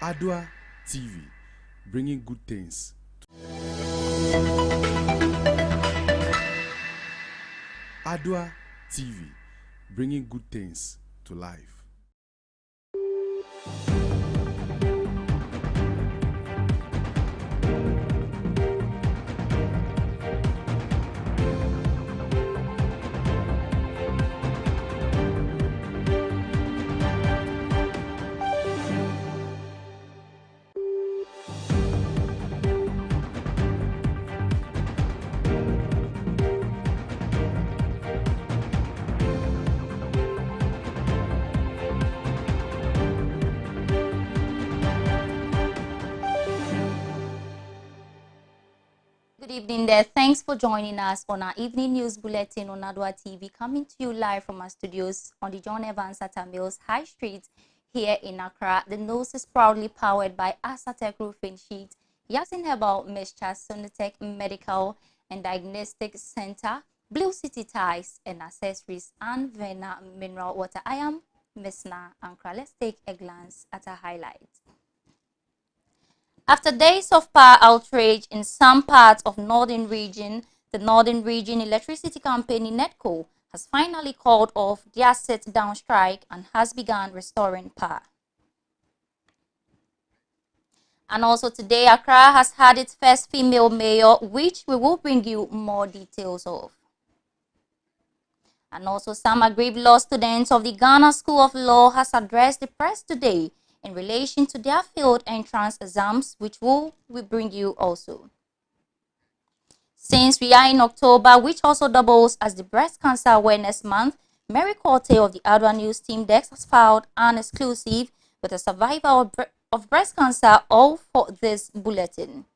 Adoatv, bringing good things. Adoatv, bringing good things to life. Good evening there. Thanks for joining us on our evening news bulletin on Adoatv, coming to you live from our studios on the John Evans Atta Mills High Street here in Accra. The news is proudly powered by Asatec Roofing Sheet, Yasin Herbal Mixture, Sonotech Medical and Diagnostic Center, Blue City Ties and Accessories, and Vena Mineral Water. I am Misna Ankara. Let's take a glance at our highlights. After days of power outrage in some parts of Northern Region, the Northern Region Electricity Company NEDCO has finally called off their sit-down strike and has begun restoring power. And also today, Accra has had its first female mayor, which we will bring you more details of. And also some aggrieved law students of the Ghana School of Law has addressed the press today in relation to their failed entrance exams, which we bring you also. Since we are in October, which also doubles as the Breast Cancer Awareness Month, Mary Corte of the Adoa News Team Desk has filed an exclusive with a survivor of breast cancer, all for this bulletin.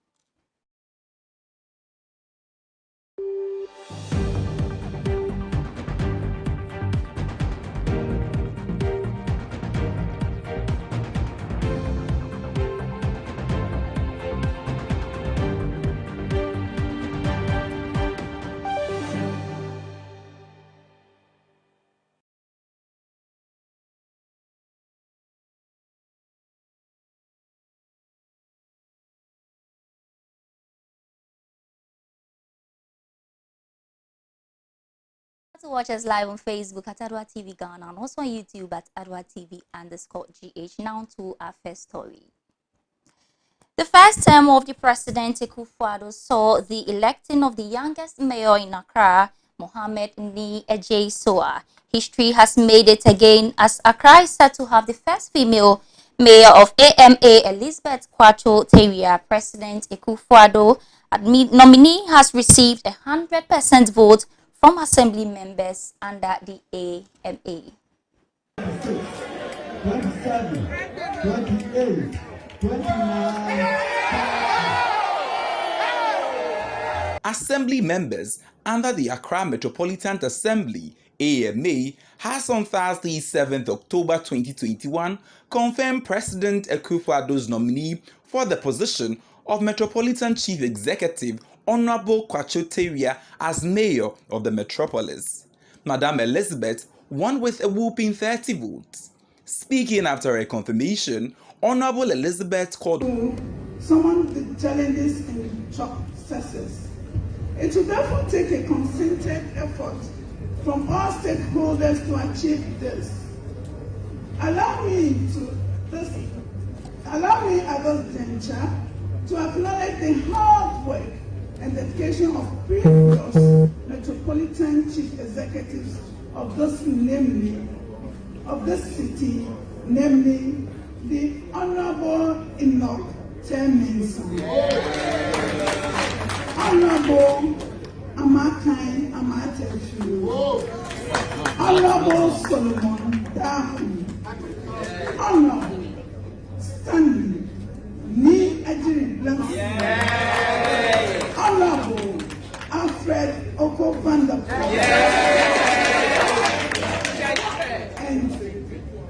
To watch us live on Facebook at Adoatv Ghana and also on YouTube at Adoatv_GH. Now to our first story. The first term of the President Akufo-Addo saw the electing of the youngest mayor in Accra, Mohammed Ni Ejei-Soa. History has made it again as Accra is set to have the first female mayor of AMA, Elizabeth Kwacho Teria. President Akufo-Addo nominee has received 100% vote from assembly members under the AMA. 27, 28, 29. Assembly members under the Accra Metropolitan Assembly AMA has on Thursday, 7th October 2021, confirmed President Akufo-Addo's nominee for the position of Metropolitan Chief Executive Honorable Kwacho Teria as mayor of the metropolis. Madam Elizabeth won with a whooping 30 votes. Speaking after a confirmation, Honorable Elizabeth called someone with challenges and successes. It will therefore take a concerted effort from all stakeholders to achieve this. Allow me at this juncture to acknowledge the hard work and dedication of previous Metropolitan Chief Executives of this city, namely the Honorable Enoch Temensa, Honorable Amakai Amatefu, Honorable Solomon Dahu, Honorable Stanley Ni Ejiri-Blancy, Honorable Alfred Oko Vanderpool, and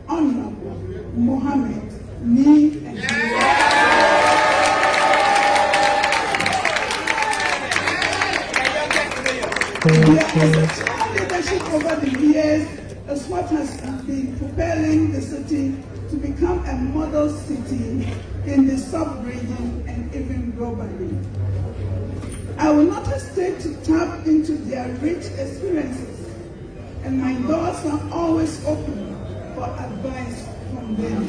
Honorable Mohammed Ni leadership over the years is what has been propelling the city to become a model city in the sub-region and even globally. I will not hesitate to tap into their rich experiences, and my doors are always open for advice from them.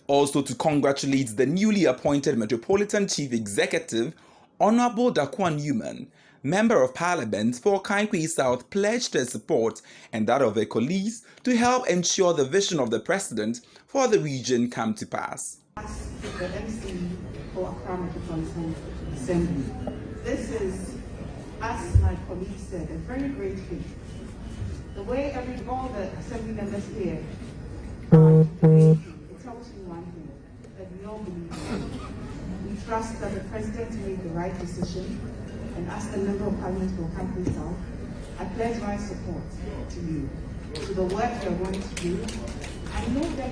Also to congratulate the newly appointed Metropolitan Chief Executive, Honorable Dakwa Newman, Member of Parliament for Kankwi South, pledged their support and that of their colleagues to help ensure the vision of the President for the region come to pass. The MC for Accra Metropolitan Assembly. This is, as my colleague said, a very great feat. The way all the assembly members here are debating, it tells you one thing, that we all believe in it. We trust that the President made the right decision, and as the Member of Parliament for Kankwi South, I pledge my support to you, to the work you're going to do. I know that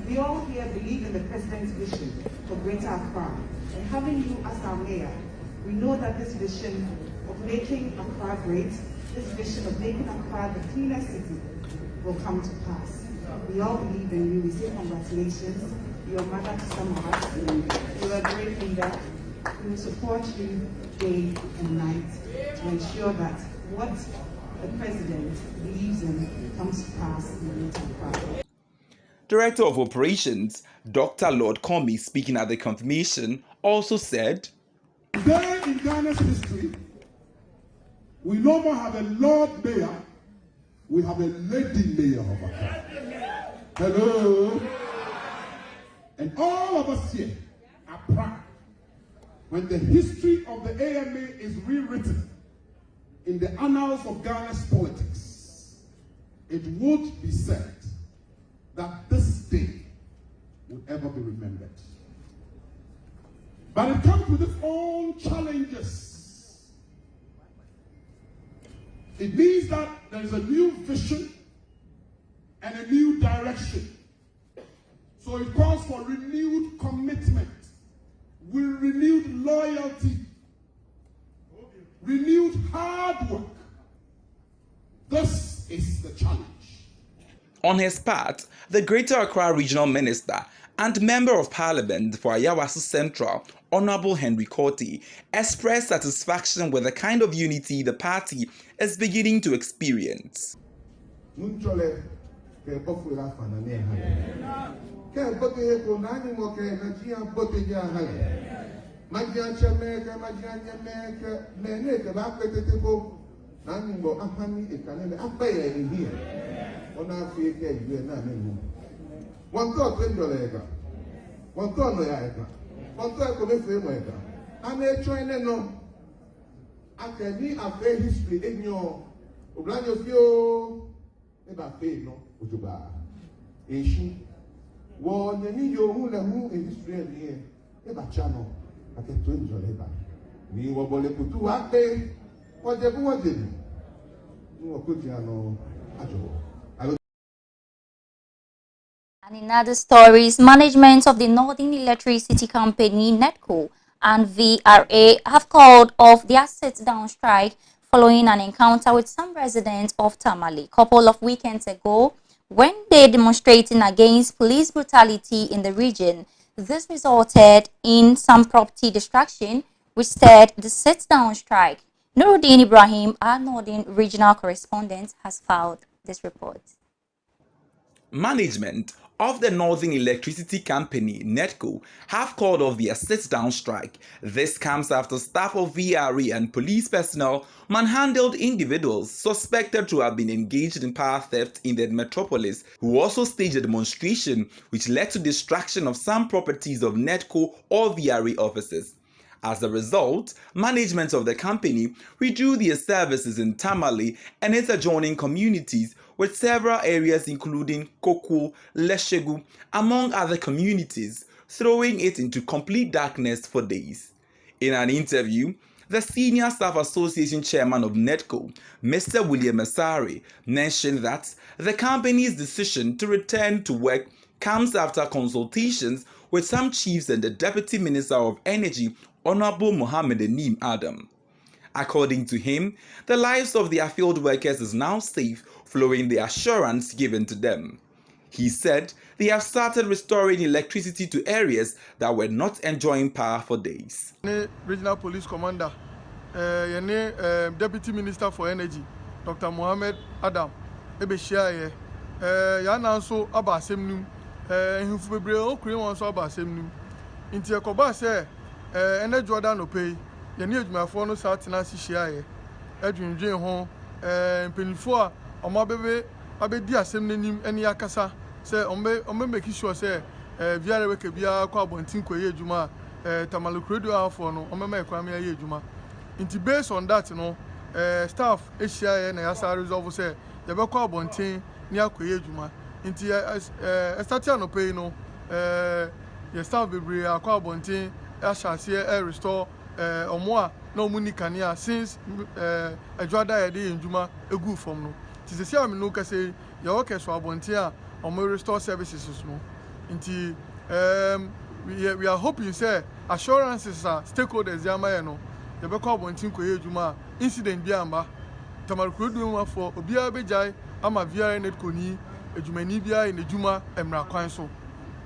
we all here believe in the President's vision for Greater Accra, and having you as our mayor, we know that this vision of making Accra great, this vision of making Accra the cleaner city will come to pass. We all believe in you. We say congratulations. You're a mother to some of us. You're a great leader. We will support you day and night to ensure that what the President believes in comes to pass in Greater Accra. Director of Operations, Dr. Lord Comey, speaking at the confirmation, also said, Today in Ghana's history, we no more have a Lord Mayor, we have a Lady Mayor of Accra. Hello? And all of us here are proud when the history of the AMA is rewritten in the annals of Ghana's politics. It would be said that this day would ever be remembered. But it comes with its own challenges. It means that there is a new vision and a new direction. So it calls for renewed commitment, with renewed loyalty, renewed hard work. This is the challenge. On his part, the Greater Accra Regional Minister and Member of Parliament for Ayawaso Central, Honorable Henry Korte, expressed satisfaction with the kind of unity the party is beginning to experience. And in other stories, management of the Northern Electricity Company, NEDCO, and VRA have called off their sit-down strike following an encounter with some residents of Tamale a couple of weekends ago when they demonstrating against police brutality in the region. This resulted in some property destruction, which stirred the sit-down strike. Nuruddin Ibrahim, our Northern Regional Correspondent, has filed this report. Management of the Northern Electricity Company, NEDCO, have called off their sit-down strike. This comes after staff of VRE and police personnel manhandled individuals suspected to have been engaged in power theft in the metropolis, who also staged a demonstration which led to destruction of some properties of NEDCO or VRE offices. As a result, management of the company withdrew their services in Tamale and its adjoining communities, with several areas including Koko, Leshegu, among other communities, throwing it into complete darkness for days. In an interview, the Senior Staff Association Chairman of NEDCO, Mr. William Masari, mentioned that the company's decision to return to work comes after consultations with some chiefs and the Deputy Minister of Energy, Honorable Mohammed Enim Adam. According to him, the lives of their field workers is now safe following the assurance given to them. He said they have started restoring electricity to areas that were not enjoying power for days. Regional Police Commander, Deputy Minister for Energy, Dr. Mohammed Adam, Ebeshiaye, Yana so aba semnum, Hinfu bebre o kure won so aba semnum. Inti ekoba se energy order no pay, yene adwumafo no sa tena sihyiaye. Adwundwen ho, mpenifo a omo abedi asem nanim eni akasa se ombe make sure se viare we kebia kwa abontin koye adwuma tamalukredo afo no omema ekwame aye adwuma. Inti based on that no staff ehia na yasa resolve se yebekwa abontin ni akoye adwuma. Inti start no pay no your staff bebre akwa abontin ahase restore omo a na omuni kania since adwada yede ndwuma egu fom no. Ti se sia me no ka say your work so abontin a omo restore services no. Inti we are hoping say assurances are stakeholders yama no you be call abontin koye adwuma incident bi amba tamarkudu mu afọ obia bejai ama via net koni adwumani bia in adwuma emra kwan so.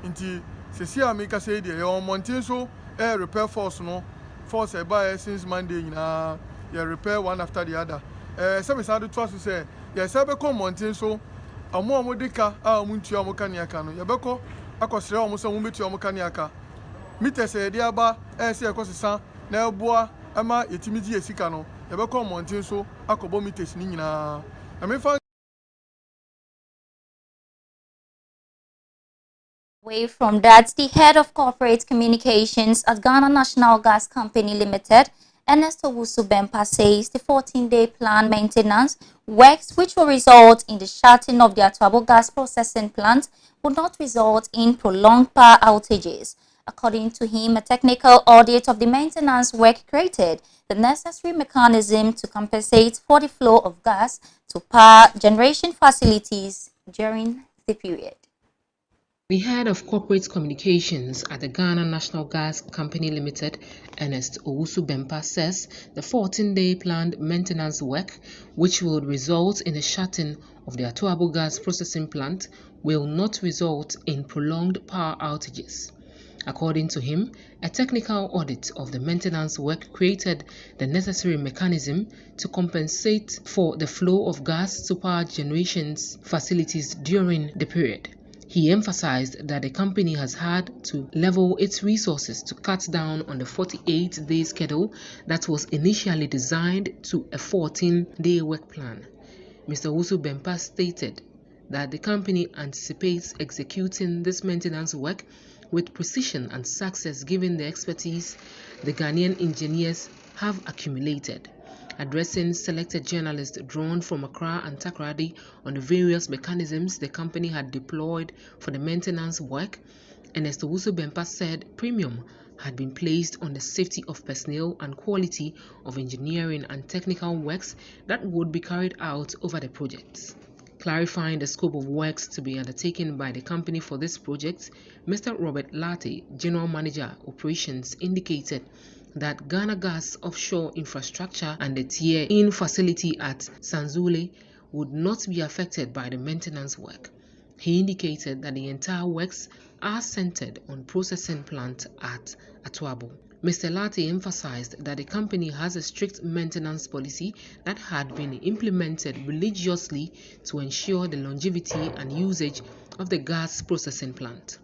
Inti se sia me ka say dey your mountain so repair force no force by since Monday na you repair one after the other. Some is to trust say yes be come mountain so omo deka a omo ntua omo kaniaka no yebeko akosere omo so omo betua omo kaniaka meters e dia ba se ekosesa na eboa ama yetimiji esika no yebeko mountain so akobo meters ni nyina na me fa. Away from that, the head of corporate communications at Ghana National Gas Company Limited, Ernest Owusu Bempa, says the 14-day planned maintenance works, which will result in the shutting of the Adoa gas processing plant, would not result in prolonged power outages. According to him, a technical audit of the maintenance work created the necessary mechanism to compensate for the flow of gas to power generation facilities during the period. The head of corporate communications at the Ghana National Gas Company Limited, Ernest Owusu Bempa, says the 14-day planned maintenance work, which will result in the shutting of the Adoa gas processing plant, will not result in prolonged power outages. According to him, a technical audit of the maintenance work created the necessary mechanism to compensate for the flow of gas to power generation facilities during the period. He emphasized that the company has had to level its resources to cut down on the 48-day schedule that was initially designed to a 14-day work plan. Mr. Owusu Bempa stated that the company anticipates executing this maintenance work with precision and success given the expertise the Ghanaian engineers have accumulated. Addressing selected journalists drawn from Accra and Takoradi on the various mechanisms the company had deployed for the maintenance work, Ernest Owusu Bempa said premium had been placed on the safety of personnel and quality of engineering and technical works that would be carried out over the projects. Clarifying the scope of works to be undertaken by the company for this project, Mr. Robert Latte, General Manager Operations, indicated that Ghana Gas offshore infrastructure and the tier-in facility at Sanzule would not be affected by the maintenance work. He indicated that the entire works are centered on processing plant at Adoa. Mr. Latte emphasized that the company has a strict maintenance policy that had been implemented religiously to ensure the longevity and usage of the gas processing plant.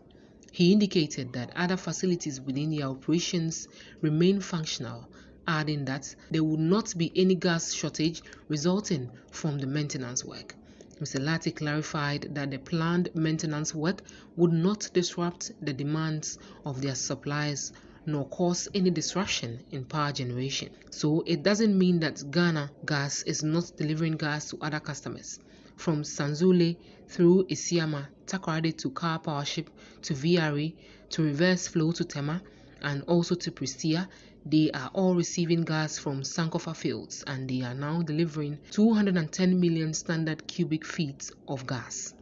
He indicated that other facilities within their operations remain functional, adding that there would not be any gas shortage resulting from the maintenance work. Mr. Latte clarified that the planned maintenance work would not disrupt the demands of their suppliers nor cause any disruption in power generation. So it doesn't mean that Ghana Gas is not delivering gas to other customers. From Sanzule through Isiama, Takoradi to Car Powership to VRE to reverse flow to Tema and also to Prestia, they are all receiving gas from Sankofa fields and they are now delivering 210 million standard cubic feet of gas.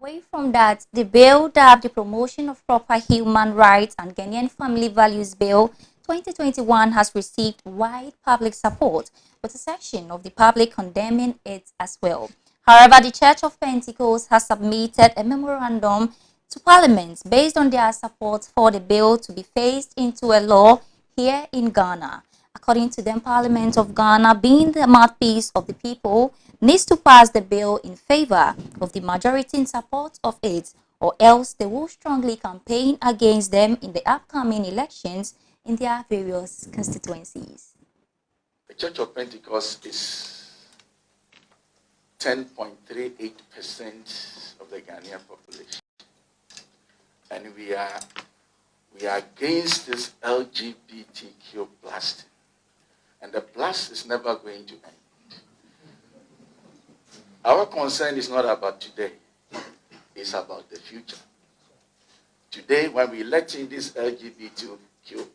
Away from that, the bill dubbed the Promotion of Proper Human Rights and Ghanaian Family Values Bill 2021 has received wide public support, with a section of the public condemning it as well. However, the Church of Pentecost has submitted a memorandum to Parliament based on their support for the bill to be phased into a law here in Ghana. According to them, Parliament of Ghana, being the mouthpiece of the people, needs to pass the bill in favor of the majority in support of it, or else they will strongly campaign against them in the upcoming elections in their various constituencies. The Church of Pentecost is 10.38% of the Ghanaian population. And we are against this LGBTQ blasting. And the blast is never going to end. Our concern is not about today, it's about the future. Today, when we let in this LGBTQ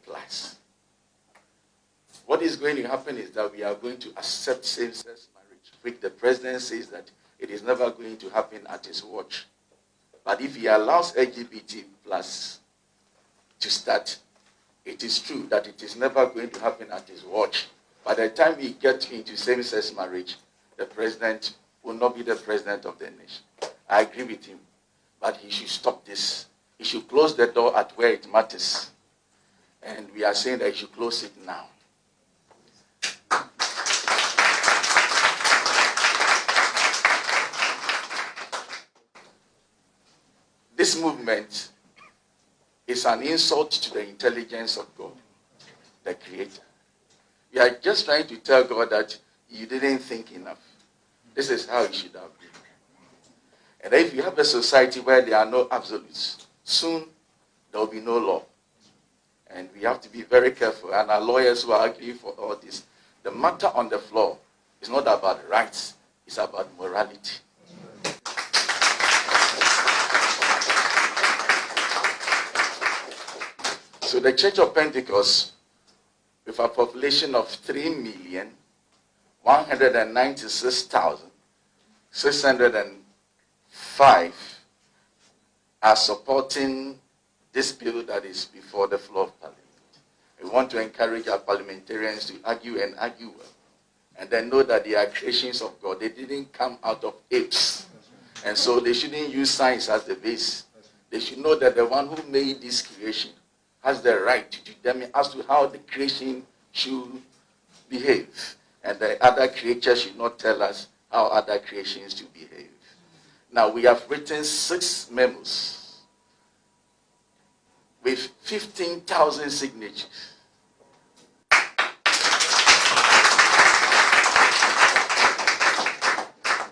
plus, what is going to happen is that we are going to accept same-sex marriage, which the president says that it is never going to happen at his watch. But if he allows LGBT plus to start, it is true that it is never going to happen at his watch. By the time we get into same-sex marriage, the president will not be the president of the nation. I agree with him, but he should stop this. He should close the door at where it matters. And we are saying that he should close it now. This movement is an insult to the intelligence of God, the Creator. We are just trying to tell God that you didn't think enough. This is how it should have been. And if you have a society where there are no absolutes, soon there will be no law. And we have to be very careful. And our lawyers who are arguing for all this, the matter on the floor is not about rights, it's about morality. So the Church of Pentecost, with a population of 3,196,605, are supporting this bill that is before the floor of Parliament. We want to encourage our parliamentarians to argue and argue well, and then know that they are creations of God. They didn't come out of apes, and so they shouldn't use science as the base. They should know that the one who made this creation has the right to determine as to how the creation should behave. And the other creatures should not tell us how other creations should behave. Now, we have written 6 memos with 15,000 signatures.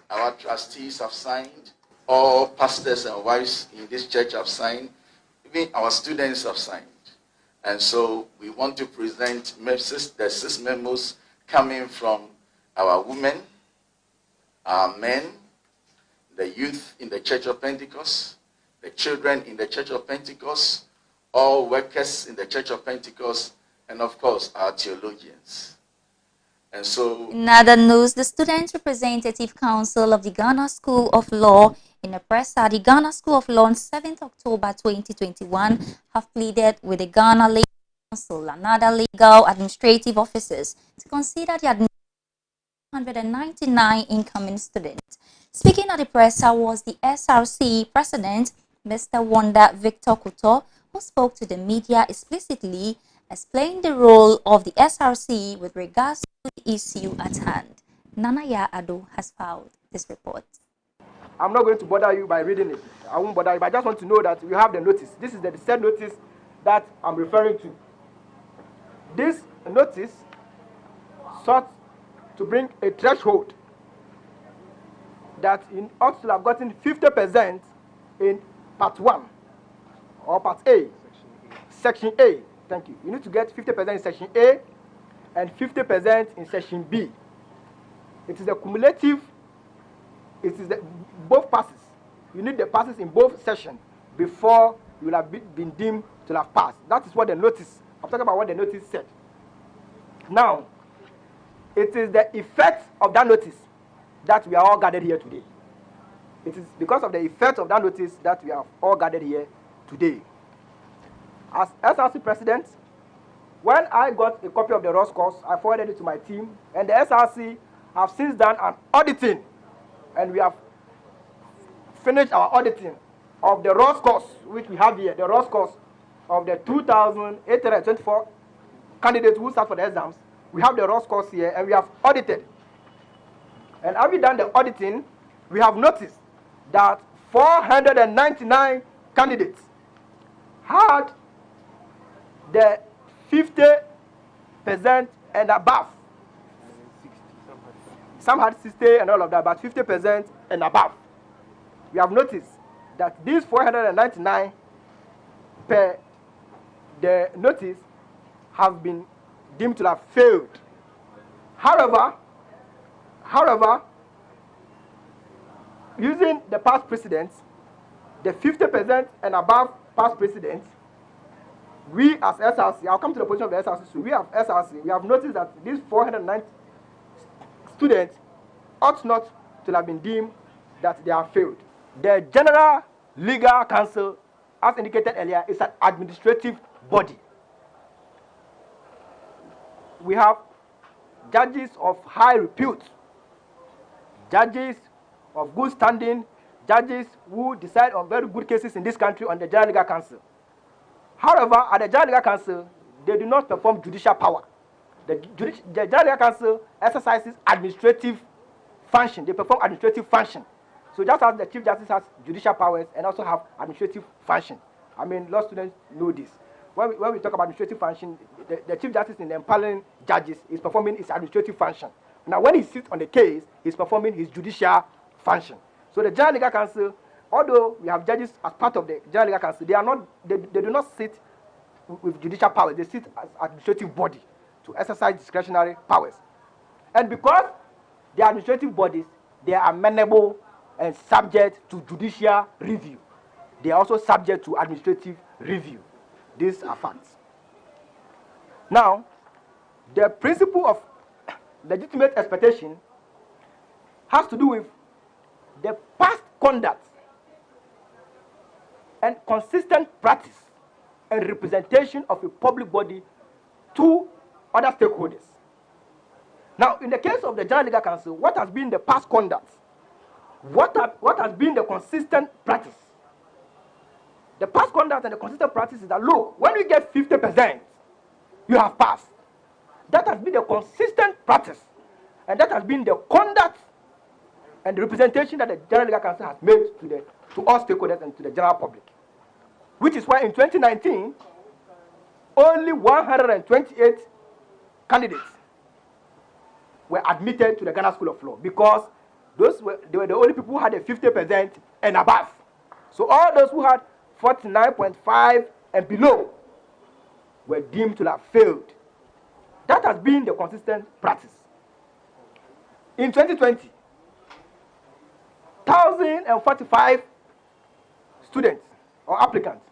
Our trustees have signed, all pastors and wives in this church have signed, even our students have signed. And so we want to present the 6 memos coming from our women, our men, the youth in the Church of Pentecost, the children in the Church of Pentecost, all workers in the Church of Pentecost, and of course our theologians. And so, in other news, the Student Representative Council of the Ghana School of Law in a presser, the Ghana School of Law on 7th October 2021 have pleaded with the Ghana Legal Council and other legal administrative officers to consider the admission of 199 incoming students. Speaking at the presser was the SRC President, Mr. Wanda Victor Kuto, who spoke to the media explicitly, explained the role of the SRC with regards to the issue at hand. Nanaya Ado has filed this report. I'm not going to bother you by reading it. I won't bother you, but I just want to know that you have the notice. This is the said notice that I'm referring to. This notice sought to bring a threshold that in ought to have gotten 50% in part 1 or part A, section A. Thank you. You need to get 50% in section A and 50% in section B. It is a cumulative. It is both passes. You need the passes in both sessions before you will have been deemed to have passed. That is what the notice, I'm talking about what the notice said. Now, it is the effect of that notice that we are all gathered here today. It is because of the effect of that notice that we have all gathered here today. As SRC president, when I got a copy of the ROS course, I forwarded it to my team, and the SRC have since done an auditing, and we have finished our auditing of the ROS course, which we have here, the ROS course of the 2,824 candidates who sat for the exams. We have the ROS course here, and we have audited. And having done the auditing, we have noticed that 499 candidates had the 50% and above. Some had 60 and all of that, but 50% and above. We have noticed that these 499 per the notice have been deemed to have failed. However, using the past precedents, the 50% and above past precedents, we as SRC, I'll come to the position of the SRC soon, we have noticed that these 409 students ought not to have been deemed that they have failed. The General Legal Council, as indicated earlier, is an administrative body. We have judges of high repute, judges of good standing, judges who decide on very good cases in this country on the General Legal Council. However, at the General Legal Council, they do not perform judicial power. The General Legal Council exercises administrative function. They perform administrative function. So just as the Chief Justice has judicial powers and also have administrative function. I mean, law students know this. When we talk about administrative function, the Chief Justice in empowering judges is performing his administrative function. Now, when he sits on the case, he's performing his judicial function. So the General Legal Council, although we have judges as part of the General Legal Council, they do not sit with judicial powers. They sit as administrative body to exercise discretionary powers. And because they are administrative bodies, they are amenable and subject to judicial review. They are also subject to administrative review. These are facts. Now, the principle of legitimate expectation has to do with the past conduct and consistent practice and representation of a public body to other stakeholders. Now, in the case of the General Legal Council, what has been the past conduct? What has been the consistent practice? The past conduct and the consistent practice is that, look, when you get 50%, you have passed. That has been the consistent practice. And that has been the conduct and the representation that the General Legal Council has made to all stakeholders and to the general public. Which is why in 2019, only 128 candidates were admitted to the Ghana School of Law, because they were the only people who had a 50% and above. So all those who had 49.5 and below were deemed to have failed. That has been the consistent practice. In 2020, 1,045 students or applicants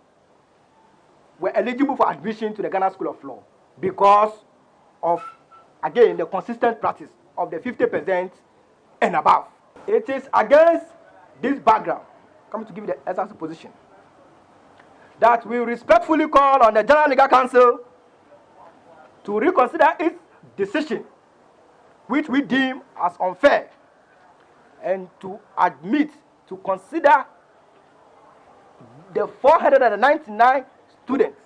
were eligible for admission to the Ghana School of Law because of, again, the consistent practice of the 50% and above. It is against this background, coming to give you the SRC position, that we respectfully call on the General Legal Council to reconsider its decision, which we deem as unfair, and to admit, to consider the 499 students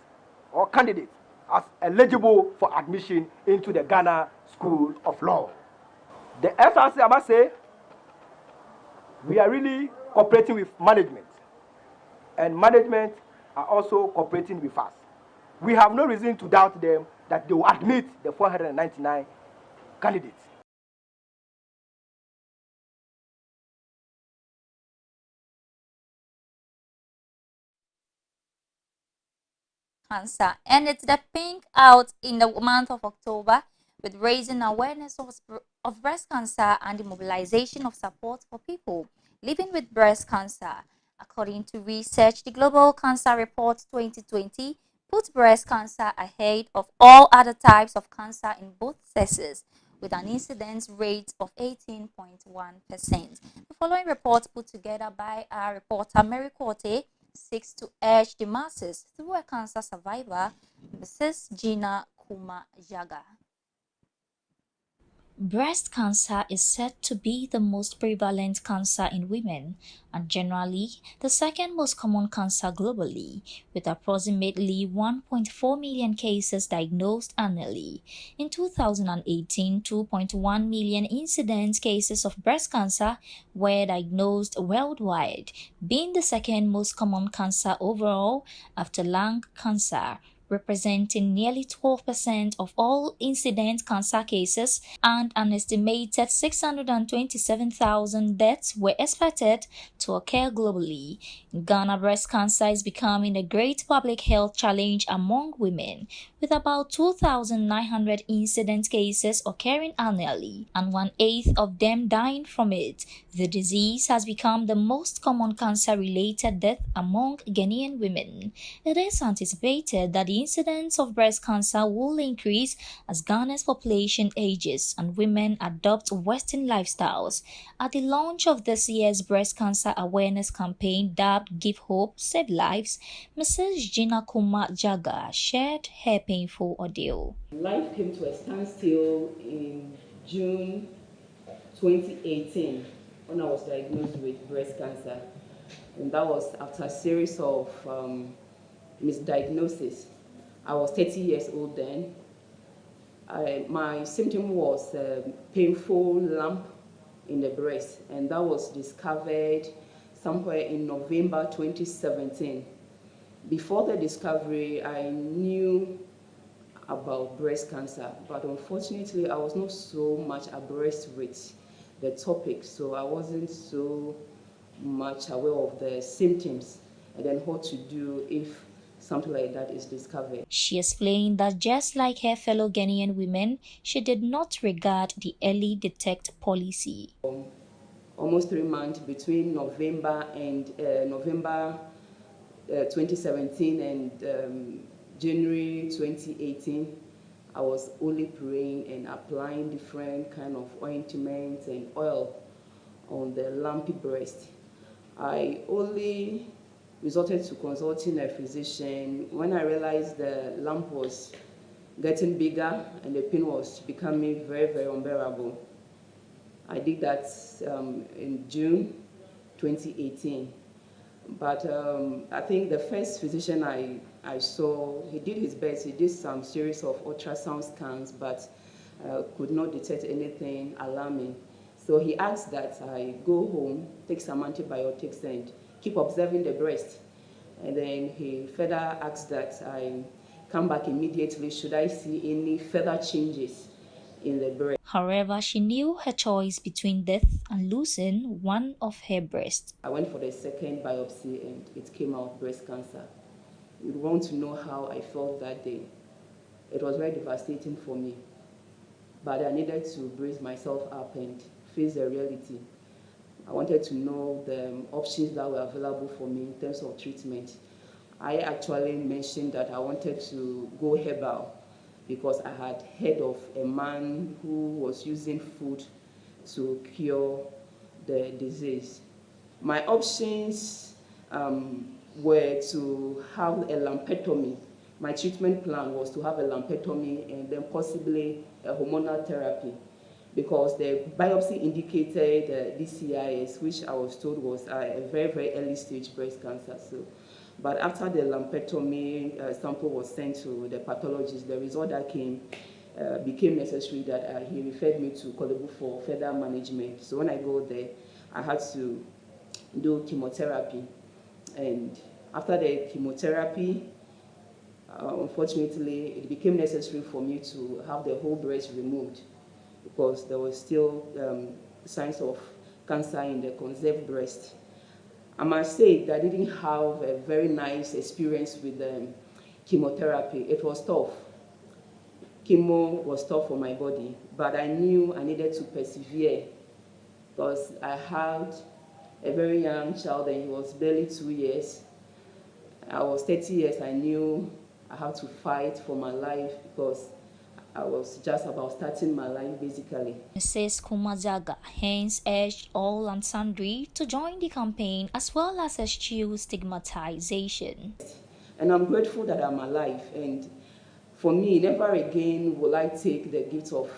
or candidates as eligible for admission into the Ghana School of Law. The SRC, I must say, we are really cooperating with management, and management are also cooperating with us. We have no reason to doubt them that they will admit the 499 candidates. Cancer, and it's the pink out in the month of October, with raising awareness of breast cancer and the mobilization of support for people living with breast cancer. According to research, the Global Cancer Report 2020 puts breast cancer ahead of all other types of cancer in both sexes, with an incidence rate of 18.1%. The following report, put together by our reporter Mary Korte, seeks to urge the masses through a cancer survivor, Mrs. Gina Kuma Jaga. Breast cancer is said to be the most prevalent cancer in women and generally the second most common cancer globally, with approximately 1.4 million cases diagnosed annually. In 2018, 2.1 million incident cases of breast cancer were diagnosed worldwide, being the second most common cancer overall after lung cancer, representing nearly 12% of all incident cancer cases, and an estimated 627,000 deaths were expected to occur globally. In Ghana, breast cancer is becoming a great public health challenge among women, with about 2,900 incident cases occurring annually, and 1/8 of them dying from it. The disease has become the most common cancer-related death among Ghanaian women. It is anticipated that the incidence of breast cancer will increase as Ghana's population ages and women adopt Western lifestyles. At the launch of this year's breast cancer awareness campaign dubbed Give Hope, Save Lives, Mrs. Gina Kuma Jaga shared her painful ordeal. Life came to a standstill in June 2018 when I was diagnosed with breast cancer. And that was after a series of misdiagnosis. I was 30 years old then. My symptom was a painful lump in the breast, and that was discovered somewhere in November 2017. Before the discovery, I knew about breast cancer, but unfortunately, I was not so much abreast with the topic, so I wasn't so much aware of the symptoms and then what to do if something like that is discovered. She explained that just like her fellow Ghanaian women, she did not regard the early detect policy. Almost 3 months between November 2017 and January 2018, I was only praying and applying different kind of ointments and oil on the lumpy breast. I only resorted to consulting a physician when I realized the lump was getting bigger and the pain was becoming very, very unbearable. I did that in June 2018. But I think the first physician I saw, he did his best. He did some series of ultrasound scans, but could not detect anything alarming. So he asked that I go home, take some antibiotics, and keep observing the breast. And then he further asked that I come back immediately should I see any further changes in the breast. However, she knew her choice between death and losing one of her breasts. I went for the second biopsy and it came out breast cancer. You want to know how I felt that day. It was very devastating for me. But I needed to brace myself up and face the reality. I wanted to know the options that were available for me in terms of treatment. I actually mentioned that I wanted to go herbal because I had heard of a man who was using food to cure the disease. My options were to have a lumpectomy. My treatment plan was to have a lumpectomy and then possibly a hormonal therapy because the biopsy indicated DCIS, which I was told was a very, very early stage breast cancer. So, but after the lumpectomy sample was sent to the pathologist, the result that came became necessary that he referred me to Kolebu for further management. So when I go there, I had to do chemotherapy. And after the chemotherapy, unfortunately, it became necessary for me to have the whole breast removed because there was still signs of cancer in the conserved breast. I must say that I didn't have a very nice experience with chemotherapy. It was tough. Chemo was tough for my body, but I knew I needed to persevere because I had a very young child and he was barely 2 years. I was 30 years, I knew I had to fight for my life because I was just about starting my life basically. Mrs. Kumazaga hence urged all and sundry to join the campaign as well as eschew stigmatization. And I'm grateful that I'm alive, and for me, never again will I take the gift of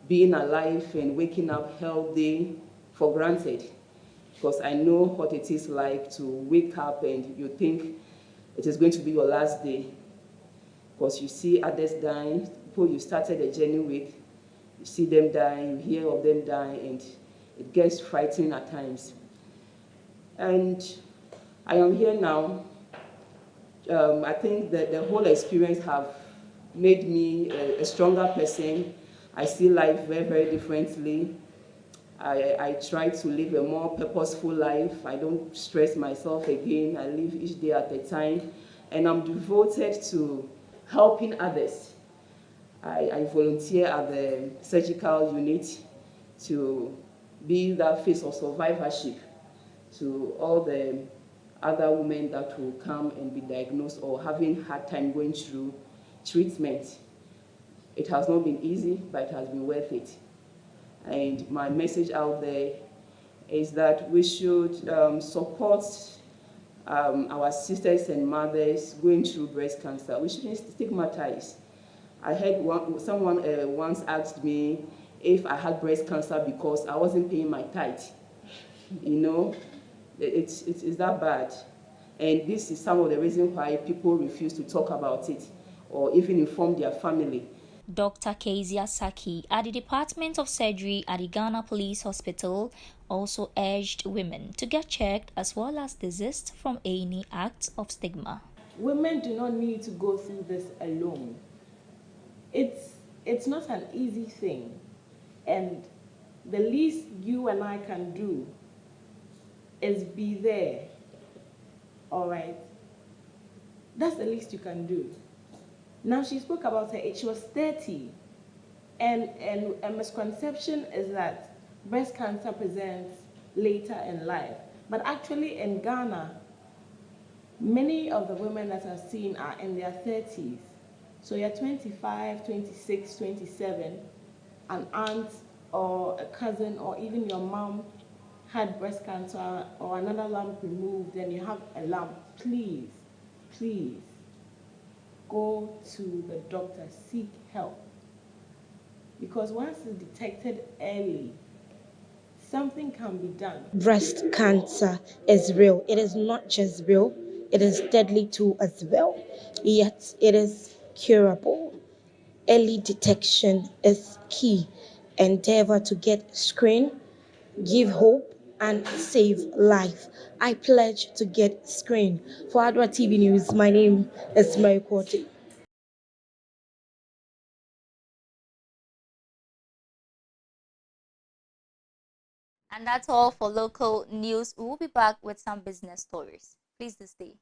being alive and waking up healthy for granted, because I know what it is like to wake up and you think it is going to be your last day, because you see others dying, people you started a journey with, you see them dying, you hear of them dying, and it gets frightening at times. And I am here now. I think that the whole experience have made me a stronger person. I see life very, very differently. I try to live a more purposeful life. I don't stress myself again. I live each day at a time. And I'm devoted to helping others. I volunteer at the surgical unit to be that face of survivorship to all the other women that will come and be diagnosed or having hard time going through treatment. It has not been easy, but it has been worth it. And my message out there is that we should support our sisters and mothers going through breast cancer. We shouldn't stigmatize. I heard someone once asked me if I had breast cancer because I wasn't paying my tithe. You know, it's that bad. And this is some of the reasons why people refuse to talk about it or even inform their family. Dr. Kezia Saki at the Department of Surgery at the Ghana Police Hospital also urged women to get checked as well as desist from any acts of stigma. Women do not need to go through this alone. It's not an easy thing, and the least you and I can do is be there. All right, that's the least you can do. Now, she spoke about her age. She was 30, and a misconception is that breast cancer presents later in life, but actually in Ghana, many of the women that are seen are in their 30s. So you're 25, 26, 27, an aunt or a cousin or even your mom had breast cancer or another lump removed, and you have a lump, please, please go to the doctor, seek help. Because once it's detected early, something can be done. Breast cancer is real. It is not just real, it is deadly too as well. Yet it is curable. Early detection is key. Endeavor to get screened, give hope, and save life. I pledge to get screened. For Adoatv News, my name is Mary Korte. And that's all for local news. We'll be back with some business stories. Please do stay.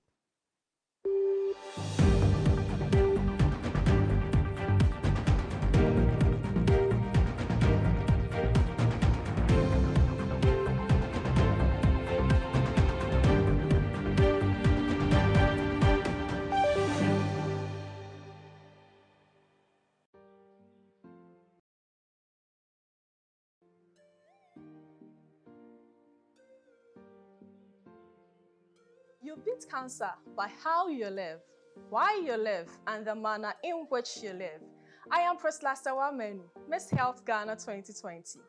You beat cancer by how you live, why you live, and the manner in which you live. I am Priscilla Sewamenu, Miss Health Ghana 2020.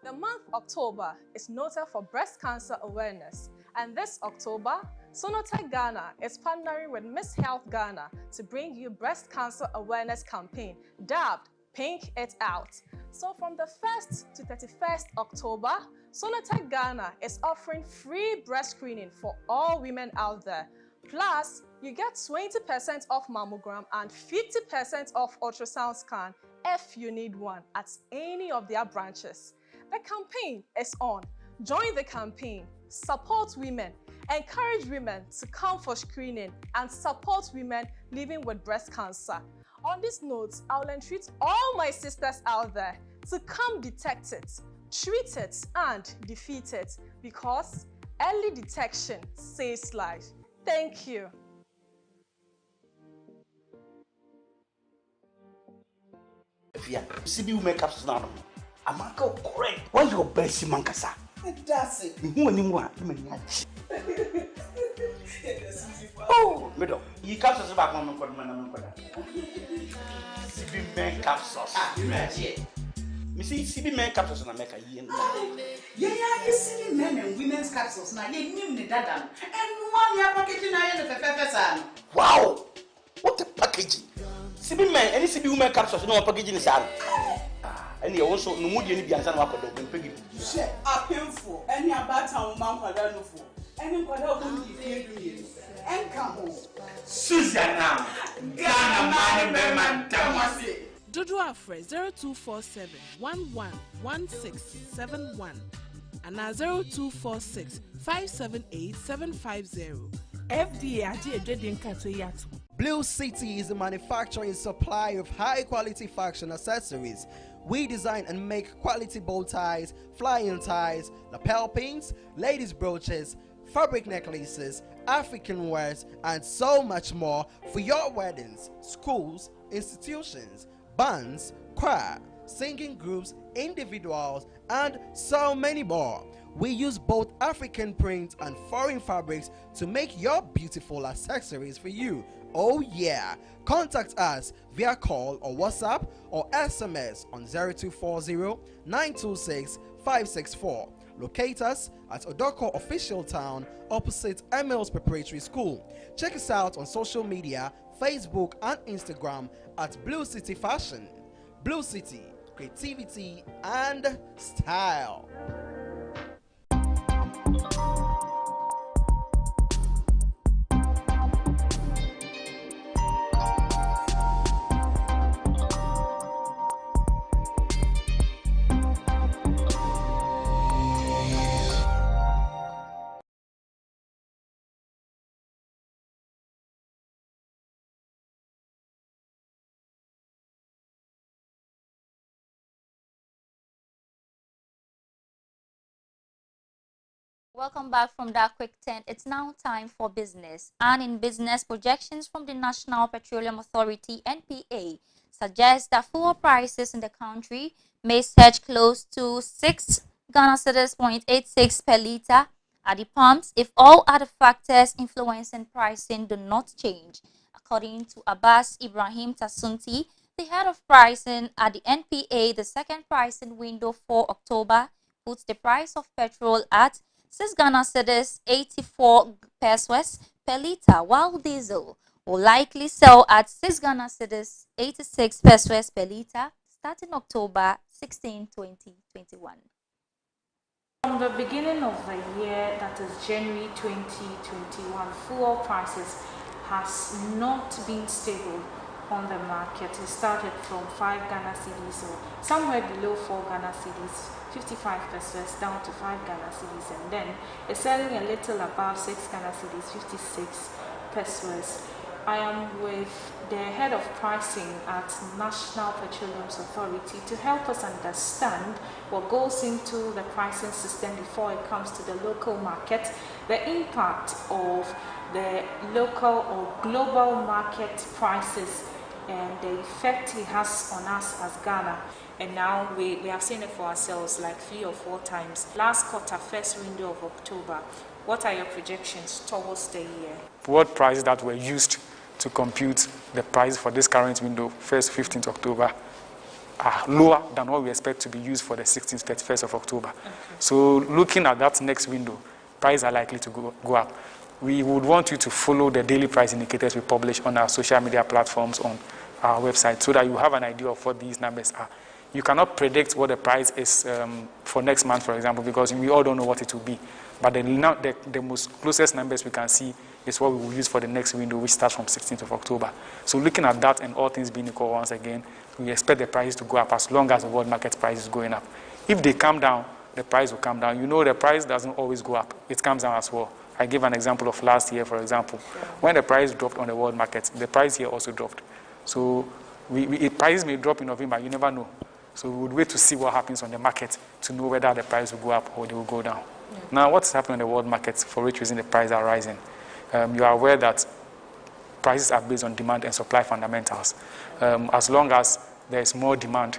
The month October is noted for breast cancer awareness, and this October, Sonotech Ghana is partnering with Miss Health Ghana to bring you breast cancer awareness campaign dubbed Pink It Out. So from the 1st to 31st October, Sonotech Ghana is offering free breast screening for all women out there. Plus, you get 20% off mammogram and 50% off ultrasound scan if you need one at any of their branches. The campaign is on. Join the campaign, support women, encourage women to come for screening, and support women living with breast cancer. On this note, I'll entreat all my sisters out there to come detect it, treat it, and defeat it, because early detection saves life. Thank you. fear. CB will make capsules now. I'm correct. What's your best mankasa? That's it. Oh, middle. You capsules back on CB men capsules. Me see CB men capsules na make a year. Yeah, you see men and women's capsules now. You knew the data. And one year packaging I the Wow! What a packaging! CB men, any CB women capsules, no packaging is out. And you also no mood any biansan wako do pegi. Share a painful. Any about town man kwada no for. Any kwada won di fie do ye. Enka ho. Susanna. Ghana man be man tamase. Adoatv 0247 111671 and 0246 578 750. FDA Adi Blue City is a manufacturer and supplier of high-quality fashion accessories. We design and make quality bow ties, flying ties, lapel pins, ladies' brooches, fabric necklaces, African wares, and so much more for your weddings, schools, institutions, bands, choir, singing groups, individuals, and so many more. We use both African prints and foreign fabrics to make your beautiful accessories for you. Oh yeah! Contact us via call or WhatsApp or SMS on 0240-926-564. Locate us at Odoko Official Town opposite Emils Preparatory School. Check us out on social media, Facebook and Instagram at Blue City Fashion. Blue City, creativity and style. Welcome back from that quick tent. It's now time for business. And in business, projections from the National Petroleum Authority (NPA) suggest that fuel prices in the country may surge close to 6 Ghana cedis 0.86 per liter at the pumps if all other factors influencing pricing do not change. According to Abbas Ibrahim Tasunti, the head of pricing at the NPA, the second pricing window for October puts the price of petrol at 6 Ghana cedis 84 pesos per liter, while diesel will likely sell at 6 Ghana cedis 86 pesos per liter starting October 16, 2021. From the beginning of the year, that is January 2021, fuel prices has not been stable on the market. It started from 5 Ghana cedis or somewhere below 4 Ghana cedis, 55 pesos down to 5 Ghana cedis, and then it's selling a little above 6 Ghana cedis, 56 pesos. I am with the head of pricing at National Petroleum Authority to help us understand what goes into the pricing system before it comes to the local market, the impact of the local or global market prices and the effect it has on us as Ghana. And now we have seen it for ourselves like 3 or 4 times. Last quarter, first window of October, what are your projections towards the year? What prices that were used to compute the price for this current window, 1st, 15th October, are lower than what we expect to be used for the 16th, 31st of October. Okay. So looking at that next window, prices are likely to go up. We would want you to follow the daily price indicators we publish on our social media platforms on our website so that you have an idea of what these numbers are. You cannot predict what the price is for next month, for example, because we all don't know what it will be. But the most closest numbers we can see is what we will use for the next window, which starts from 16th of October. So looking at that and all things being equal once again, we expect the prices to go up as long as the world market price is going up. If they come down, the price will come down. You know the price doesn't always go up. It comes down as well. I give an example of last year, for example. When the price dropped on the world market, the price here also dropped. So prices may drop in November, you never know. So we would wait to see what happens on the market to know whether the price will go up or they will go down. Yeah. Now, what's happening on the world markets for which reason the prices are rising? You are aware that prices are based on demand and supply fundamentals. As long as there's more demand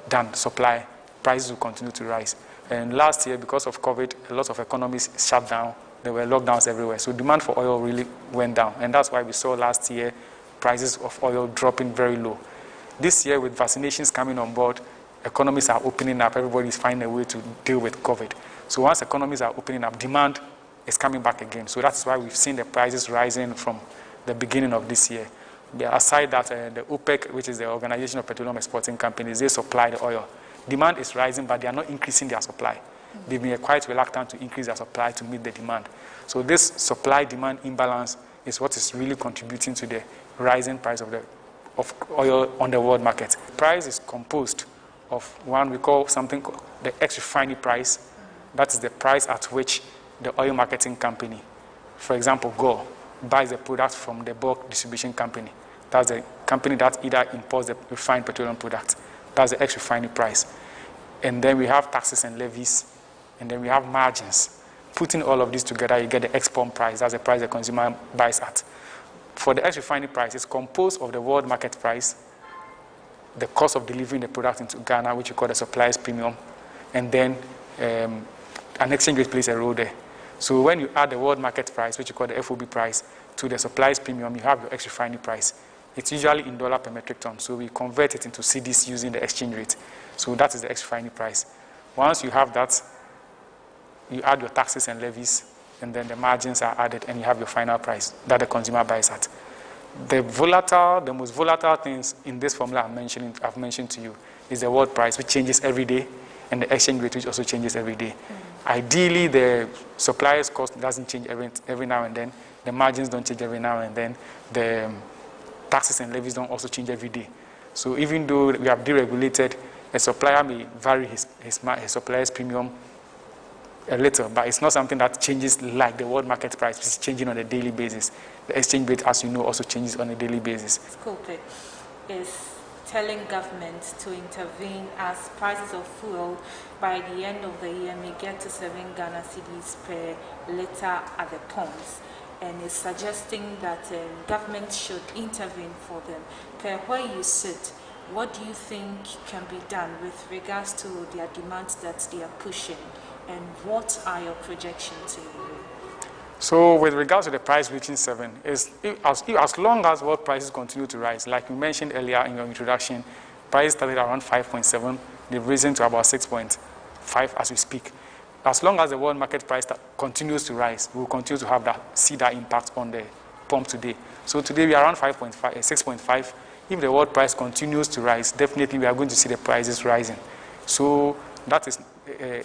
than supply, prices will continue to rise. And last year, because of COVID, a lot of economies shut down. There were lockdowns everywhere. So demand for oil really went down. And that's why we saw last year prices of oil dropping very low. This year, with vaccinations coming on board, economies are opening up. Everybody's finding a way to deal with COVID. So once economies are opening up, demand is coming back again. So that's why we've seen the prices rising from the beginning of this year. Aside that, the OPEC, which is the Organization of Petroleum Exporting Companies, they supply the oil. Demand is rising, but they are not increasing their supply. They've been quite reluctant to increase their supply to meet the demand. So this supply-demand imbalance is what is really contributing to the rising price of oil on the world market. Price is composed of one we call something called the ex-refinery price. That is the price at which the oil marketing company, for example, Gore, buys the product from the bulk distribution company. That's the company that either imports the refined petroleum product. That's the ex-refinery price. And then we have taxes and levies, and then we have margins. Putting all of this together, you get the export price. That's the price the consumer buys at. For the ex-refinery price, it's composed of the world market price, the cost of delivering the product into Ghana, which we call the supplier's premium, and then an exchange rate plays a role there. So when you add the world market price, which you call the FOB price, to the supplier's premium, you have your ex-refinery price. It's usually in dollar per metric ton, so we convert it into cedis using the exchange rate. So that is the ex-refinery price. Once you have that, you add your taxes and levies, and then the margins are added, and you have your final price that the consumer buys at. The most volatile things in this formula I've mentioned to you is the world price, which changes every day, and the exchange rate, which also changes every day. Ideally, the supplier's cost doesn't change every now and then. The margins don't change every now and then. The taxes and levies don't also change every day. So even though we have deregulated, a supplier may vary his supplier's premium a little, but it's not something that changes like the world market price, which is changing on a daily basis. The exchange rate, as you know, also changes on a daily basis. Scope is telling government to intervene as prices of fuel by the end of the year may get to 7 Ghana cedis per litre at the pumps, and is suggesting that government should intervene for them. Per where you sit, what do you think can be done with regards to their demands that they are pushing, and what are your projections in the way? So with regards to the price reaching 7, as long as world prices continue to rise, like you mentioned earlier in your introduction, prices started around 5.7, they've risen to about 6.5 as we speak. As long as the world market price continues to rise, we'll continue to see that impact on the pump today. So today we are around 6.5. If the world price continues to rise, definitely we are going to see the prices rising. So that is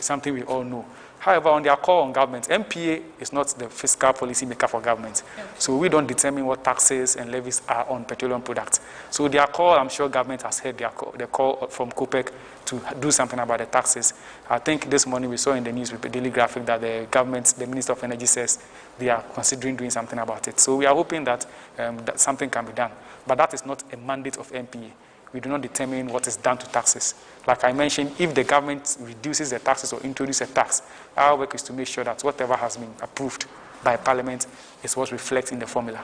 something we all know. However, on their call on government, MPA is not the fiscal policy maker for government. Okay. So we don't determine what taxes and levies are on petroleum products. So their call, I'm sure government has heard the call from COPEC to do something about the taxes. I think this morning we saw in the news with the daily graphic that the government, the Minister of Energy says they are considering doing something about it. So we are hoping that, that something can be done. But that is not a mandate of MPA. We do not determine what is done to taxes. Like I mentioned, if the government reduces the taxes or introduces a tax, our work is to make sure that whatever has been approved by Parliament is what reflects in the formula.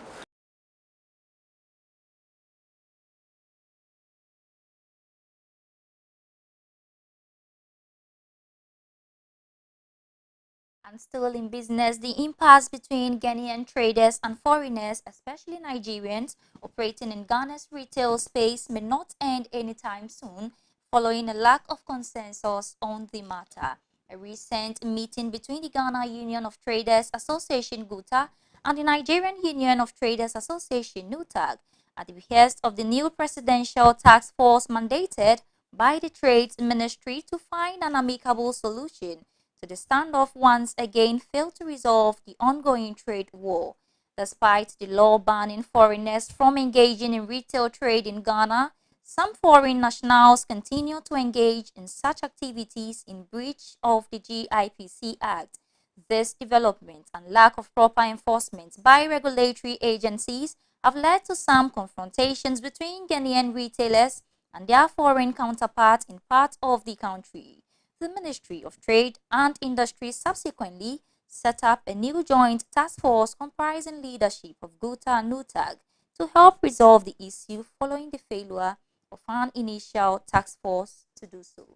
And still in business, the impasse between Ghanaian traders and foreigners, especially Nigerians, operating in Ghana's retail space may not end anytime soon, following a lack of consensus on the matter. A recent meeting between the Ghana Union of Traders Association (GUTA) and the Nigerian Union of Traders Association (NUTAG), at the behest of the new presidential task force mandated by the Trade Ministry to find an amicable solution to the standoff, once again failed to resolve the ongoing trade war. Despite the law banning foreigners from engaging in retail trade in Ghana, some foreign nationals continue to engage in such activities in breach of the GIPC Act. This development and lack of proper enforcement by regulatory agencies have led to some confrontations between Ghanaian retailers and their foreign counterparts in parts of the country. The Ministry of Trade and Industry subsequently set up a new joint task force comprising leadership of GUTA and NUTAG to help resolve the issue following the failure of an initial task force to do so.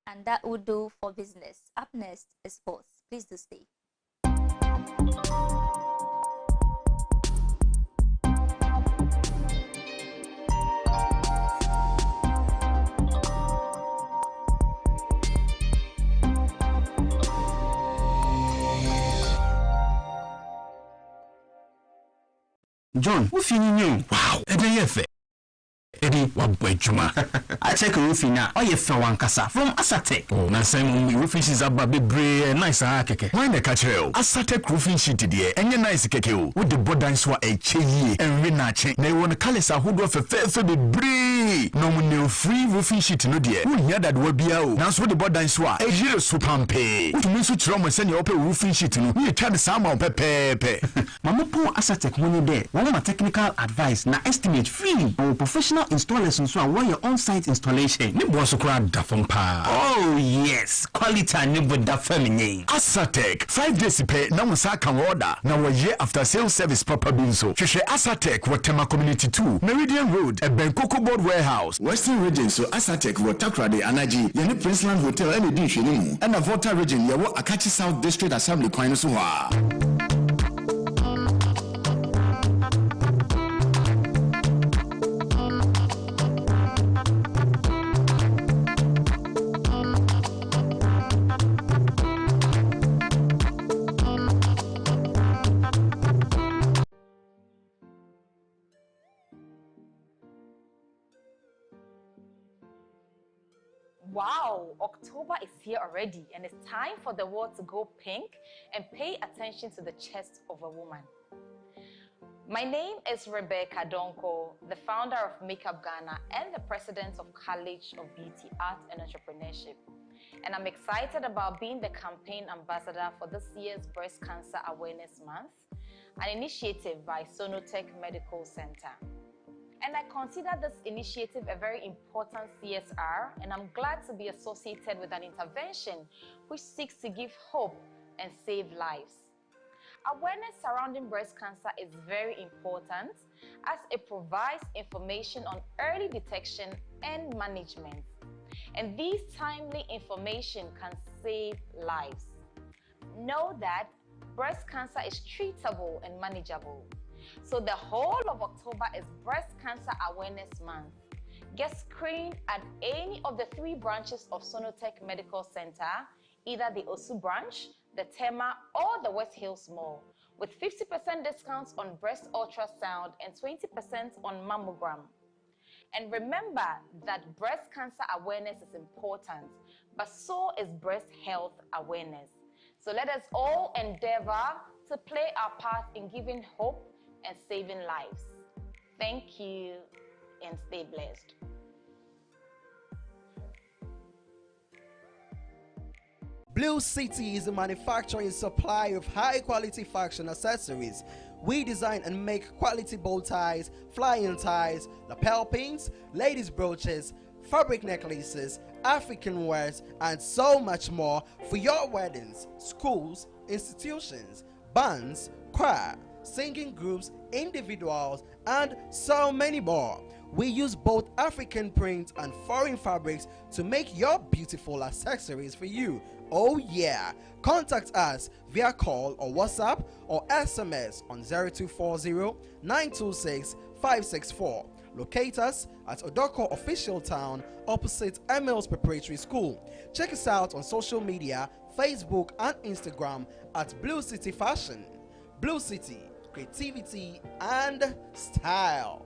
And that would do for business. Up next is sports. Please do stay. John, what's in you? Wow, Eddie, what Juma? I check a roofing now. Oh, you fell one casa from Asatec. Oh, now Simon, roofing is a baby bray, nice. Why the catcher? Asatec roofing sheet, dear, and your nice keke with the bodan swa a chee and rinache. They want to call us a hood of a fair be bray. No one free roofing sheet, no dear. Who near that will be out. Now, so the bodan swa a year supampe. What means which Roman send your open roofing sheet to you try the summer pepe. Mama po Asatec money there. One of technical advice, na estimate free or professional installers and so on your on-site installation. Oh yes, quality and with that feminine. Asatec 5 days pay now can order. Now a year after sales service proper binso. Sheshe Asatec Watema Community 2, Meridian Road, a Benkoko Board Warehouse, Western Region. So Asatec Watakra de Anaji, Yeni Princeland Hotel and Edition, and a Volta Region, Yawo Akachi South District Assembly Kwainosua. Wow, October is here already, and it's time for the world to go pink and pay attention to the chest of a woman. My name is Rebecca Donko, the founder of Makeup Ghana and the president of College of Beauty, Art and Entrepreneurship. And I'm excited about being the campaign ambassador for this year's Breast Cancer Awareness Month, an initiative by Sonotech Medical Center. And I consider this initiative a very important CSR, and I'm glad to be associated with an intervention which seeks to give hope and save lives. Awareness surrounding breast cancer is very important as it provides information on early detection and management. And this timely information can save lives. Know that breast cancer is treatable and manageable. So the whole of October is Breast Cancer Awareness Month. Get screened at any of the 3 branches of Sonotech Medical Center, either the Osu branch, the Tema, or the West Hills Mall, with 50% discounts on breast ultrasound and 20% on mammogram. And remember that breast cancer awareness is important, but so is breast health awareness. So let us all endeavor to play our part in giving hope and saving lives. Thank you and stay blessed. Blue City is a manufacturer and supplier of high-quality fashion accessories. We design and make quality bow ties, flying ties, lapel pins, ladies' brooches, fabric necklaces, African wares, and so much more for your weddings, schools, institutions, bands, choir, singing groups, individuals, and so many more. We use both African prints and foreign fabrics to make your beautiful accessories for you. Oh yeah! Contact us via call or WhatsApp or SMS on 0240-926-564. Locate us at Odoko Official Town opposite Emil's Preparatory School. Check us out on social media, Facebook and Instagram at Blue City Fashion. Blue City, creativity and style.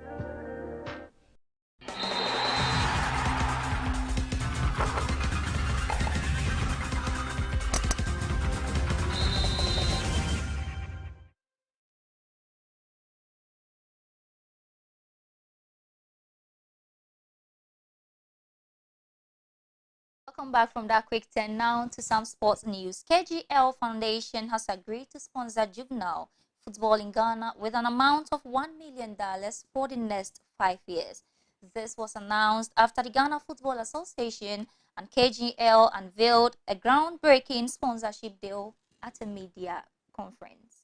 Welcome back from that quick turn now to some sports news. KGL Foundation has agreed to sponsor juvenile football in Ghana with an amount of $1 million for the next 5 years. This was announced after the Ghana Football Association and KGL unveiled a groundbreaking sponsorship deal at a media conference.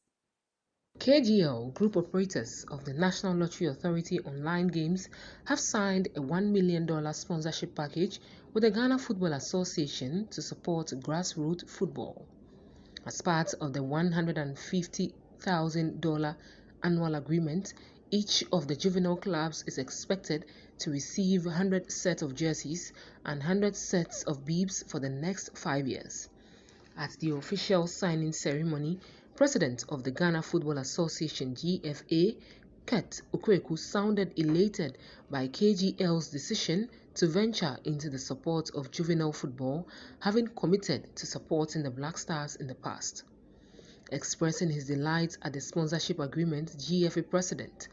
KGL Group operators of the National Lottery Authority online games have signed a $1 million sponsorship package with the Ghana Football Association to support grassroots football. As part of the $150,000 annual agreement, each of the juvenile clubs is expected to receive 100 sets of jerseys and 100 sets of bibs for the next 5 years. At the official signing ceremony, President of the Ghana Football Association GFA, Kurt Okweku, sounded elated by KGL's decision to venture into the support of juvenile football, having committed to supporting the Black Stars in the past. Expressing his delight at the sponsorship agreement, GFA President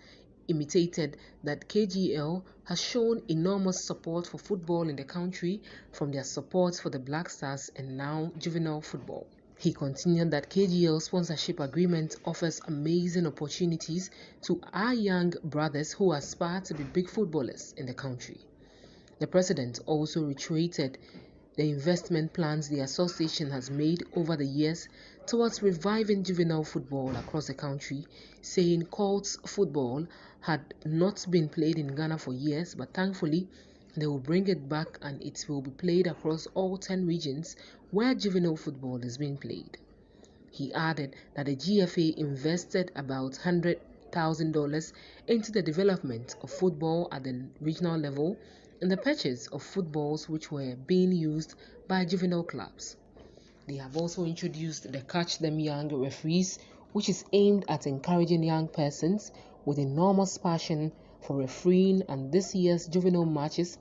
imitated that KGL has shown enormous support for football in the country from their support for the Black Stars and now juvenile football. He continued that KGL sponsorship agreement offers amazing opportunities to our young brothers who aspire to be big footballers in the country. The president also reiterated the investment plans the association has made over the years towards reviving juvenile football across the country, saying Colts football had not been played in Ghana for years, but thankfully they will bring it back and it will be played across all 10 regions where juvenile football is being played. He added that the GFA invested about $100,000 into the development of football at the regional level and the purchase of footballs which were being used by juvenile clubs. They have also introduced the Catch Them Young referees, which is aimed at encouraging young persons with enormous passion for refereeing, and this year's juvenile matches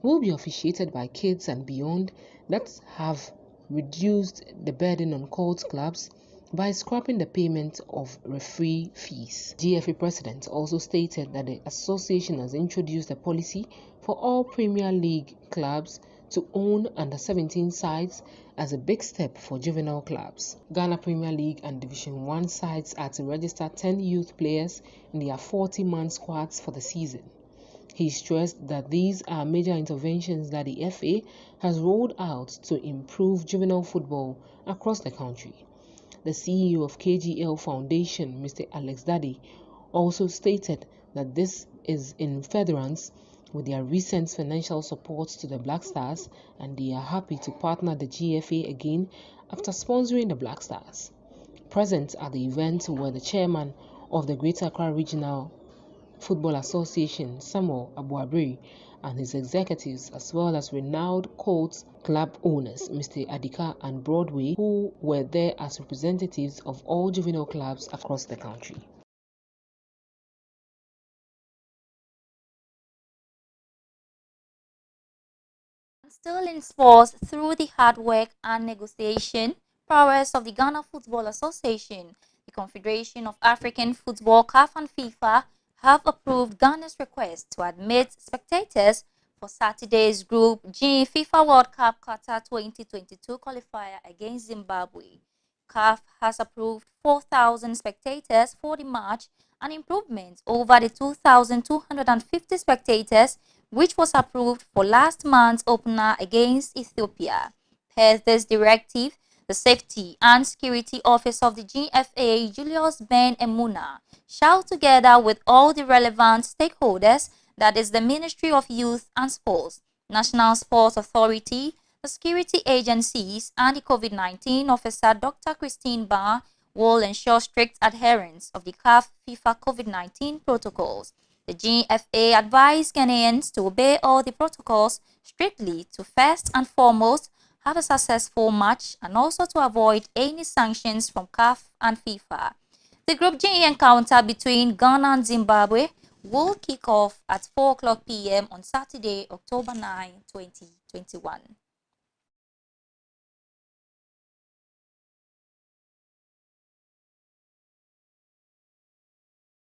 will be officiated by kids and beyond that have reduced the burden on court clubs by scrapping the payment of referee fees. GFA President also stated that the association has introduced a policy for all Premier League clubs to own under-17 sides as a big step for juvenile clubs. Ghana Premier League and Division 1 sides are to register 10 youth players in their 40-man squads for the season. He stressed that these are major interventions that the FA has rolled out to improve juvenile football across the country. The CEO of KGL Foundation, Mr. Alex Daddy, also stated that this is in furtherance with their recent financial support to the Black Stars, and they are happy to partner the GFA again after sponsoring the Black Stars. Present at the event were the chairman of the Greater Accra Regional Football Association, Samuel Abuabri, and his executives, as well as renowned Colts club owners, Mr. Adika and Broadway, who were there as representatives of all juvenile clubs across the country. Still in sports, through the hard work and negotiation prowess of the Ghana Football Association, the Confederation of African Football, CAF and FIFA have approved Ghana's request to admit spectators for Saturday's Group G FIFA World Cup Qatar 2022 qualifier against Zimbabwe. CAF has approved 4,000 spectators for the match, an improvement over the 2,250 spectators which was approved for last month's opener against Ethiopia. Per this directive, the Safety and Security Office of the GFA, Julius Ben Emuna, shall, together with all the relevant stakeholders, that is the Ministry of Youth and Sports, National Sports Authority, the security agencies, and the COVID-19 officer, Dr. Christine Barr, will ensure strict adherence of the CAF FIFA COVID-19 protocols. The GFA advised Ghanaians to obey all the protocols strictly to first and foremost have a successful match and also to avoid any sanctions from CAF and FIFA. The Group G encounter between Ghana and Zimbabwe will kick off at 4:00 p.m. on Saturday, October 9, 2021.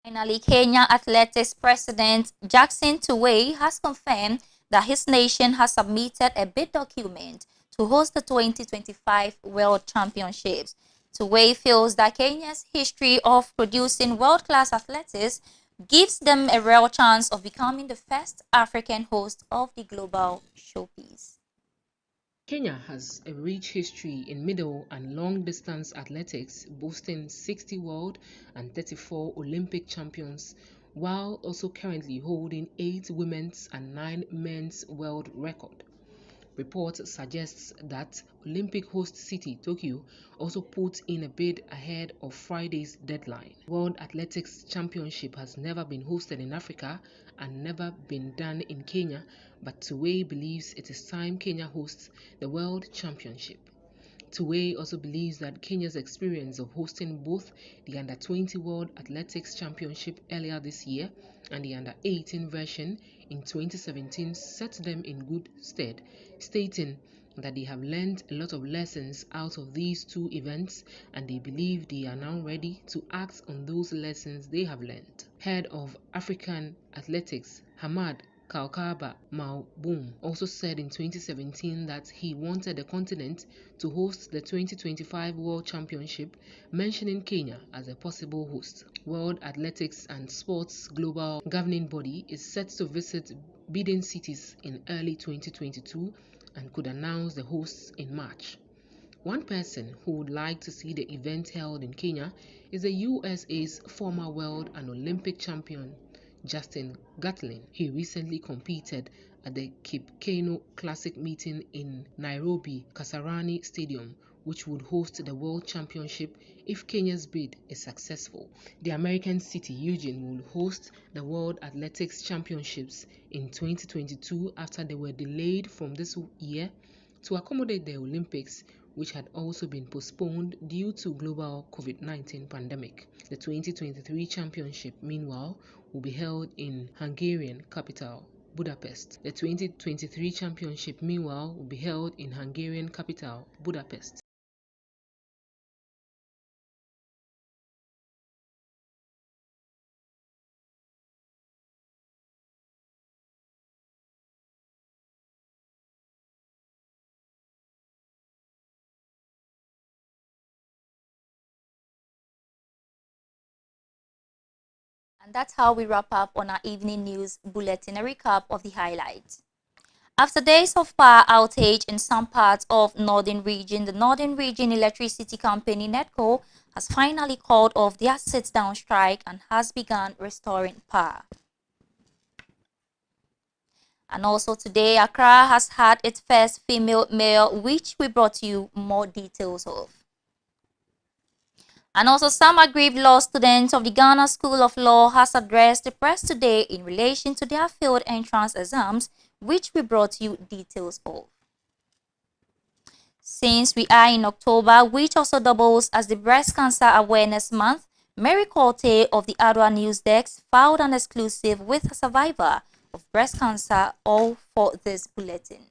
Finally, Kenya Athletics President Jackson Tuwei has confirmed that his nation has submitted a bid document to host the 2025 World Championships. Tuwei feels that Kenya's history of producing world-class athletes gives them a real chance of becoming the first African host of the global showpiece. Kenya has a rich history in middle and long distance athletics, boasting 60 world and 34 Olympic champions, while also currently holding 8 women's and 9 men's world record. Report suggests that Olympic host city Tokyo also put in a bid ahead of Friday's deadline. World Athletics Championship has never been hosted in Africa and never been done in Kenya, but Tuwei believes it is time Kenya hosts the World Championship. Tuwei also believes that Kenya's experience of hosting both the Under-20 World Athletics Championship earlier this year and the Under-18 version in 2017 set them in good stead, stating that they have learned a lot of lessons out of these two events and they believe they are now ready to act on those lessons they have learned. Head of African Athletics, Hamad Kaukaba Malboum, also said in 2017 that he wanted the continent to host the 2025 World Championship, mentioning Kenya as a possible host. World Athletics and Sports Global Governing Body is set to visit bidding cities in early 2022 and could announce the hosts in March. One person who would like to see the event held in Kenya is the USA's former world and Olympic champion, Justin Gatlin. He recently competed at the Cape Kano Classic meeting in Nairobi Kasarani Stadium, which would host the World Championship if Kenya's bid is successful. The American city Eugene will host the World Athletics Championships in 2022 after they were delayed from this year to accommodate the Olympics, which had also been postponed due to global COVID-19 pandemic. The 2023 championship, meanwhile, will be held in Hungarian capital Budapest. The 2023 championship, meanwhile, will be held in Hungarian capital Budapest. And that's how we wrap up on our evening news bulletin, a recap of the highlights. After days of power outage in some parts of Northern Region, the Northern Region Electricity Company, NEDCO, has finally called off their sit-down strike and has begun restoring power. And also today, Accra has had its first female mayor, which we brought you more details of. And also, some aggrieved law students of the Ghana School of Law has addressed the press today in relation to their failed entrance exams, which we brought you details of. Since we are in October, which also doubles as the Breast Cancer Awareness Month, Mary Corte of the Adoa News Desk filed an exclusive with a survivor of breast cancer, all for this bulletin.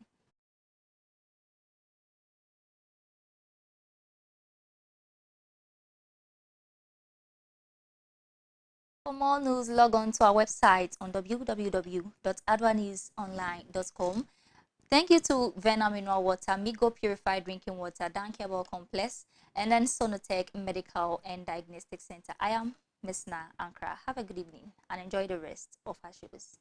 For more news, log on to our website on www.adoanewsonline.com. Thank you to Vena Mineral Water, Migo Purified Drinking Water, Dankebel Complex, and then Sonotech Medical and Diagnostic Center. I am Miss Na Ankara. Have a good evening and enjoy the rest of our shows.